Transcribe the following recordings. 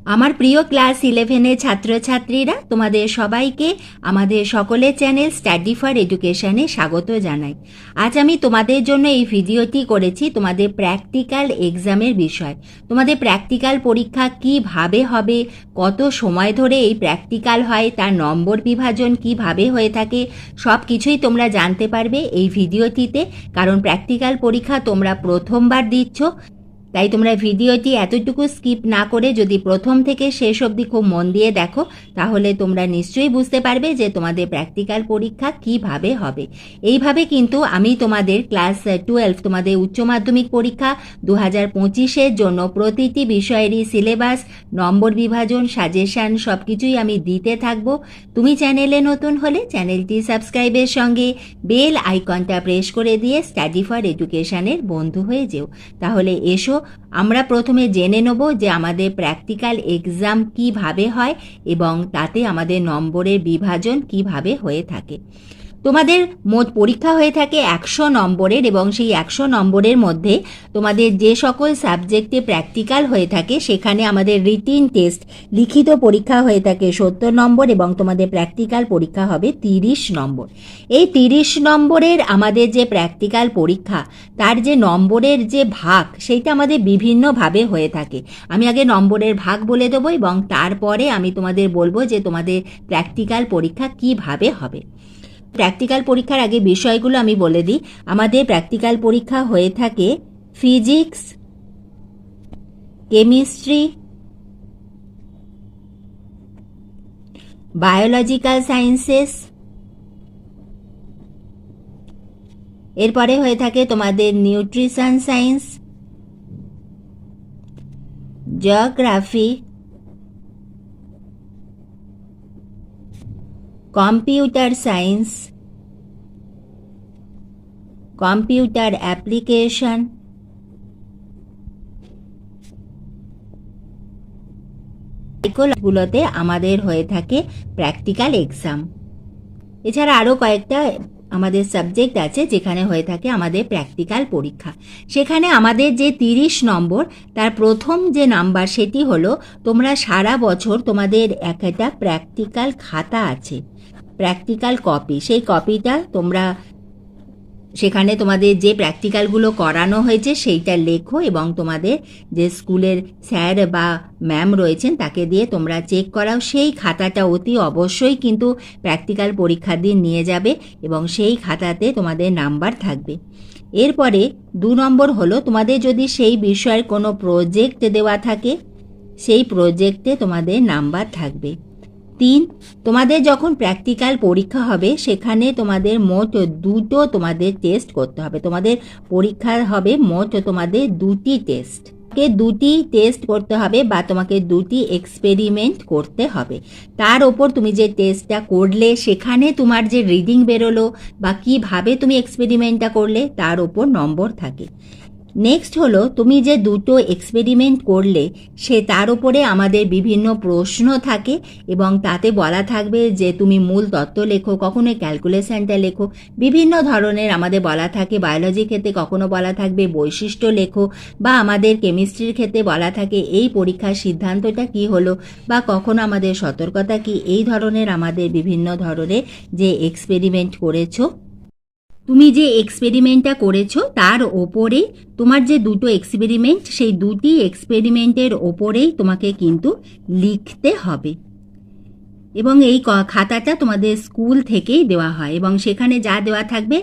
আমার প্রিয় ক্লাস 11-এর ছাত্রছাত্রীরা, তোমাদের সবাইকে আমাদের সকলের চ্যানেল স্টাডি ফর এডুকেশনে স্বাগত জানাই। আজ আমি তোমাদের জন্য এই ভিডিওটি করেছি তোমাদের প্র্যাকটিক্যাল এক্সামের বিষয়। তোমাদের প্র্যাকটিক্যাল পরীক্ষা কিভাবে হবে, কত সময় ধরে এই প্র্যাকটিক্যাল হয়, তার নম্বর বিভাজন কিভাবে হয়ে থাকে, সব কিছুই তোমরা জানতে পারবে এই ভিডিওটিতে। কারণ প্র্যাকটিক্যাল পরীক্ষা তোমরা প্রথমবার দিচ্ছ, তাই তোমরা ভিডিওটি এতটুকু স্কিপ না করে যদি প্রথম থেকে শেষ অবধি খুব মন দিয়ে দেখো, তাহলে তোমরা নিশ্চয়ই বুঝতে পারবে যে তোমাদের প্র্যাকটিক্যাল পরীক্ষা কিভাবে হবে। এইভাবে কিন্তু আমি তোমাদের ক্লাস 12 তোমাদের উচ্চ মাধ্যমিক পরীক্ষা 2025-এর জন্য প্রতিটি বিষয়েরই সিলেবাস, নম্বর বিভাজন, সাজেশান সব কিছুই আমি দিতে থাকবো। তুমি চ্যানেলে নতুন হলে চ্যানেলটি সাবস্ক্রাইবের সঙ্গে বেল আইকনটা প্রেস করে দিয়ে স্টাডি ফর এডুকেশনের বন্ধু হয়ে যেও। তাহলে এসো আমরা প্রথমে জেনে নেব যে আমাদের প্র্যাকটিক্যাল এক্সাম কিভাবে হয় এবং তাতে আমাদের নম্বরের বিভাজন কিভাবে হয়ে থাকে। তোমাদের মোট পরীক্ষা হয়ে থাকে 100 নম্বরের এবং সেই 100 নম্বরের মধ্যে তোমাদের যে সকল সাবজেক্টে প্র্যাকটিক্যাল হয়ে থাকে সেখানে আমাদের রিটিন টেস্ট, লিখিত পরীক্ষা হয়ে থাকে 70 নম্বর এবং তোমাদের প্র্যাকটিক্যাল পরীক্ষা হবে 30 নম্বর। এই 30 নম্বরের আমাদের যে প্র্যাকটিক্যাল পরীক্ষা, তার যে নম্বরের যে ভাগ, সেইটা আমাদের বিভিন্নভাবে হয়ে থাকে। আমি আগে নম্বরের ভাগ বলে দেবো এবং তারপরে আমি তোমাদের বলবো যে তোমাদের প্র্যাকটিক্যাল পরীক্ষা কিভাবে হবে। প্র্যাকটিক্যাল পরীক্ষার আগে বিষয়গুলো আমি বলে দিই। আমাদের প্র্যাকটিক্যাল পরীক্ষা হয়ে থাকে ফিজিক্স, কেমিস্ট্রি, বায়োলজিক্যাল সায়েন্সেস, এরপরে হয়ে থাকে তোমাদের nutrition science, geography, computer science, computer application, এগুলোতে আমাদের হয়ে থাকে প্র্যাকটিক্যাল এক্সাম। এছাড়া আরও কয়েকটা আমাদের সাবজেক্ট আছে যেখানে হয়ে থাকে আমাদের প্র্যাকটিক্যাল পরীক্ষা। সেখানে আমাদের যে 30 নম্বর, তার প্রথম যে নাম্বার সেটি হলো তোমরা সারা বছর তোমাদের একটা প্র্যাকটিক্যাল খাতা আছে, প্র্যাকটিক্যাল কপি। সেই কপিটা তোমরা সেখানে তোমাদের যে প্র্যাকটিক্যালগুলো করানো হয়েছে সেইটা লেখো এবং তোমাদের যে স্কুলের স্যার বা ম্যাম রয়েছেন তাকে দিয়ে তোমরা চেক করাও। সেই খাতাটা অতি অবশ্যই কিন্তু প্র্যাকটিক্যাল পরীক্ষার দিন নিয়ে যাবে এবং সেই খাতাতে তোমাদের নাম্বার থাকবে। এরপরে 2 নম্বর হলো তোমাদের যদি সেই বিষয়ের কোনো প্রজেক্ট দেওয়া থাকে, সেই প্রজেক্টে তোমাদের নাম্বার থাকবে। 3, তোমাদের যখন প্র্যাকটিক্যাল পরীক্ষা হবে সেখানে তোমাদের মোট 2টো তোমাদের টেস্ট করতে হবে। তোমাদের পরীক্ষা হবে মোট তোমাদের 2টি টেস্ট, 2টি টেস্ট করতে হবে বা তোমাকে 2টি এক্সপেরিমেন্ট করতে হবে। তার ওপর তুমি যে টেস্টটা করলে সেখানে তোমার যে রিডিং বেরোলো বা কিভাবে তুমি এক্সপেরিমেন্টটা করলে তার ওপর নম্বর থাকে। নেক্সট হলো তুমি যে 2টো এক্সপেরিমেন্ট করলে সে তার উপরে আমাদের বিভিন্ন প্রশ্ন থাকে এবং তাতে বলা থাকবে যে তুমি মূল তত্ত্ব লেখো, কখনো ক্যালকুলেশনটা লেখো, বিভিন্ন ধরনের আমাদের বলা থাকে। বায়োলজির ক্ষেত্রে কখনো বলা থাকবে বৈশিষ্ট্য লেখো, বা আমাদের কেমিস্ট্রির ক্ষেত্রে বলা থাকে এই পরীক্ষার সিদ্ধান্তটা কি হলো, বা কখনো আমাদের সতর্কতা কি। এই ধরনের আমাদের বিভিন্ন ধরনের যে এক্সপেরিমেন্ট করেছো, তুমি যে এক্সপেরিমেন্টটা করেছো তার ওপরে তোমার যে 2টো এক্সপেরিমেন্ট, সেই 2টি এক্সপেরিমেন্টের ওপরেই তোমাকে কিন্তু লিখতে হবে। এবং এই খাতাটা তোমাদের স্কুল থেকেই দেওয়া হয় এবং সেখানে যা দেওয়া থাকবে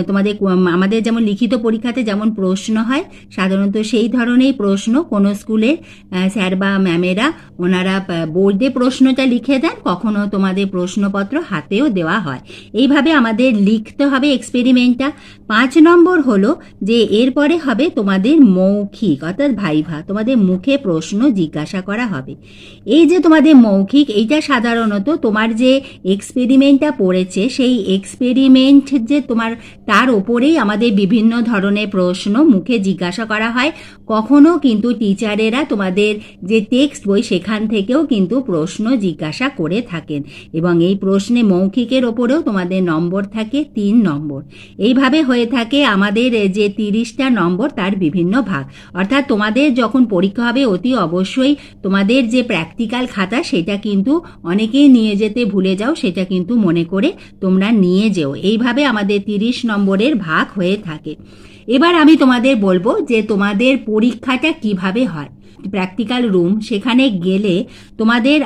তোমাদের আমাদের যেমন লিখিত পরীক্ষাতে যেমন প্রশ্ন হয় সাধারণত সেই ধরনেরই প্রশ্ন কোনো স্কুলের স্যার বা ম্যামেরা ওনারা বোর্ডে প্রশ্নটা লিখে দেন, কখনো তোমাদের প্রশ্নপত্র হাতেও দেওয়া হয়। এইভাবে আমাদের লিখতে হবে এক্সপেরিমেন্টটা। 5 নম্বর হলো যে এরপরে হবে তোমাদের মৌখিক অর্থাৎ ভাইভা, তোমাদের মুখে প্রশ্ন জিজ্ঞাসা করা হবে। এই যে তোমাদের মৌখিক, এইটা সাধারণত তোমার যে এক্সপেরিমেন্টটা পড়েছে সেই এক্সপেরিমেন্ট যে তোমার তার ওপরেই আমাদের বিভিন্ন ধরনের প্রশ্ন মুখে জিজ্ঞাসা করা হয়। কখনো কিন্তু টিচারেরা তোমাদের যে টেক্সট বই সেখান থেকেও কিন্তু প্রশ্ন জিজ্ঞাসা করে থাকেন, এবং এই প্রশ্নে মৌখিকের ওপরেও তোমাদের নম্বর থাকে 3 নম্বর। এইভাবে হয়ে থাকে আমাদের যে 30টা নম্বর তার বিভিন্ন ভাগ। অর্থাৎ তোমাদের যখন পরীক্ষা হবে অতি অবশ্যই তোমাদের যে প্র্যাকটিক্যাল খাতা সেটা কিন্তু অনেকেই নিয়ে যেতে ভুলে যাও, সেটা কিন্তু মনে করে তোমরা নিয়ে যেও। এইভাবে আমাদের 30 নম্বরের ভাগ হয়ে থাকে। এবার আমি তোমাদের বলবো যে তোমাদের পরীক্ষাটা কিভাবে হয়। প্র্যাকটিক্যাল রুম, সেখানে গেলে তোমাদের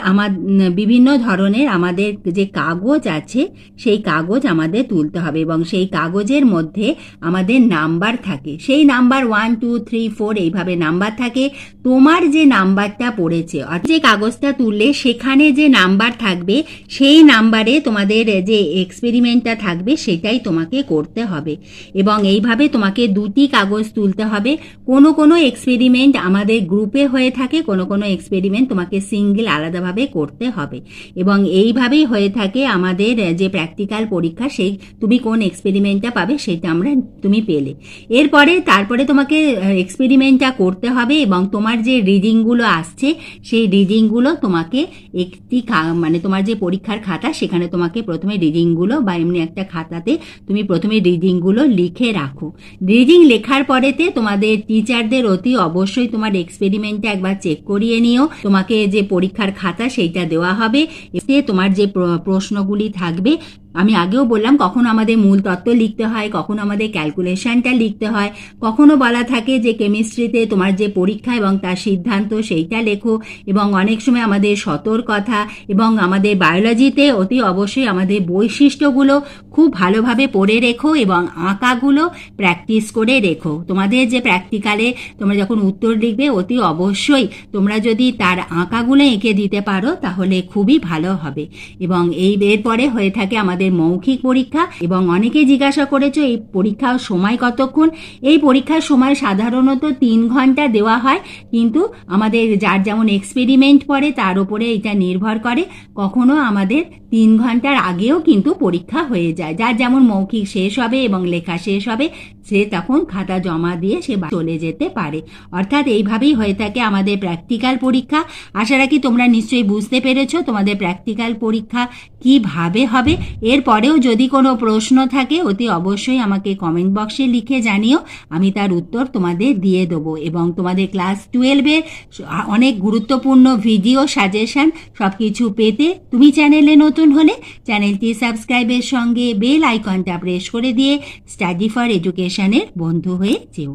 বিভিন্ন ধরনের আমাদের যে কাগজ আছে সেই কাগজ আমাদের তুলতে হবে, এবং সেই কাগজের মধ্যে আমাদের নাম্বার থাকে। সেই নাম্বার 1 2 3 4 এইভাবে নাম্বার থাকে। তোমার যে নাম্বারটা পড়েছে, অর্থাৎ যে কাগজটা তুললে সেখানে যে নাম্বার থাকবে সেই নাম্বারে তোমাদের যে এক্সপেরিমেন্টটা থাকবে সেটাই তোমাকে করতে হবে। এবং এইভাবে তোমাকে 2টি কাগজ তুলতে হবে। কোনো এক্সপেরিমেন্ট আমাদের গ্রুপে হয়ে থাকে, কোনো এক্সপেরিমেন্ট তোমাকে সিঙ্গেল আলাদাভাবে করতে হবে। এবং এইভাবেই হয়ে থাকে আমাদের যে প্র্যাকটিক্যাল পরীক্ষা, সেই তুমি কোন এক্সপেরিমেন্টটা পাবে সেটা তুমি পেলে। তারপরে তোমাকে এক্সপেরিমেন্টটা করতে হবে, এবং তোমার যে রিডিংগুলো আসছে সেই রিডিংগুলো তোমাকে একটি মানে তোমার যে পরীক্ষার খাতা সেখানে তোমাকে প্রথমে রিডিংগুলো বা এমনি একটা খাতাতে তুমি প্রথমে রিডিংগুলো লিখে রাখো। রিডিং লেখার পরেতে তোমাদের টিচারদের অতি অবশ্যই তোমার এক্সপেরিমেন্টটা একবার চেক করিয়ে নিও। তোমাকে যে পরীক্ষার খাতা সেইটা দেওয়া হবে, এতে তোমার যে প্রশ্নগুলি থাকবে, আমি আগেও বললাম কখনো আমাদের মূল তত্ত্ব লিখতে হয়, কখনো আমাদের ক্যালকুলেশনটা লিখতে হয়, কখনো বলা থাকে যে কেমিস্ট্রিতে তোমার যে পরীক্ষা এবং তার সিদ্ধান্ত সেইটা লেখো, এবং অনেক সময় আমাদের সতর্কতা, এবং আমাদের বায়োলজিতে অতি অবশ্যই আমাদের বৈশিষ্ট্যগুলো খুব ভালোভাবে পড়ে রেখো, এবং আঁকাগুলো প্র্যাকটিস করে রেখো। তোমাদের যে প্র্যাকটিক্যালে তোমরা যখন উত্তর লিখবে অতি অবশ্যই তোমরা যদি তার আঁকাগুলো এঁকে দিতে পারো তাহলে খুবই ভালো হবে। এবং এরপরে হয়ে থাকে আমাদের মৌখিক পরীক্ষা। এবং অনেকে জিজ্ঞাসা করেছো এই পরীক্ষার সময় কতক্ষণ। এই পরীক্ষার সময় সাধারণত 3 ঘন্টা দেওয়া হয়, কিন্তু আমাদের যার যেমন এক্সপেরিমেন্ট পড়ে তার উপরে এটা নির্ভর করে। কখনো আমাদের 3 ঘন্টার আগেও কিন্তু পরীক্ষা হয়ে যায়। যার যেমন মৌখিক শেষ হবে এবং লেখা শেষ হবে সে তখন খাতা জমা দিয়ে সে চলে যেতে পারে। অর্থাৎ এইভাবেই হয়ে থাকে আমাদের প্র্যাকটিক্যাল পরীক্ষা। আশা রাখি তোমরা নিশ্চয়ই বুঝতে পেরেছো তোমাদের প্র্যাকটিক্যাল পরীক্ষা কিভাবে হবে। এরপরেও যদি কোনো প্রশ্ন থাকে অতি অবশ্যই আমাকে কমেন্ট বক্সে লিখে জানিও, আমি তার উত্তর তোমাদের দিয়ে দেবো। এবং তোমাদের ক্লাস 12-এর অনেক গুরুত্বপূর্ণ ভিডিও সাজেশন সবকিছু পেতে তুমি চ্যানেলে নতুন হলে চ্যানেলটি সাবস্ক্রাইবের সঙ্গে বেল আইকনটা প্রেস করে দিয়ে স্টাডি ফর এডুকেশনের বন্ধু হয়ে যেও।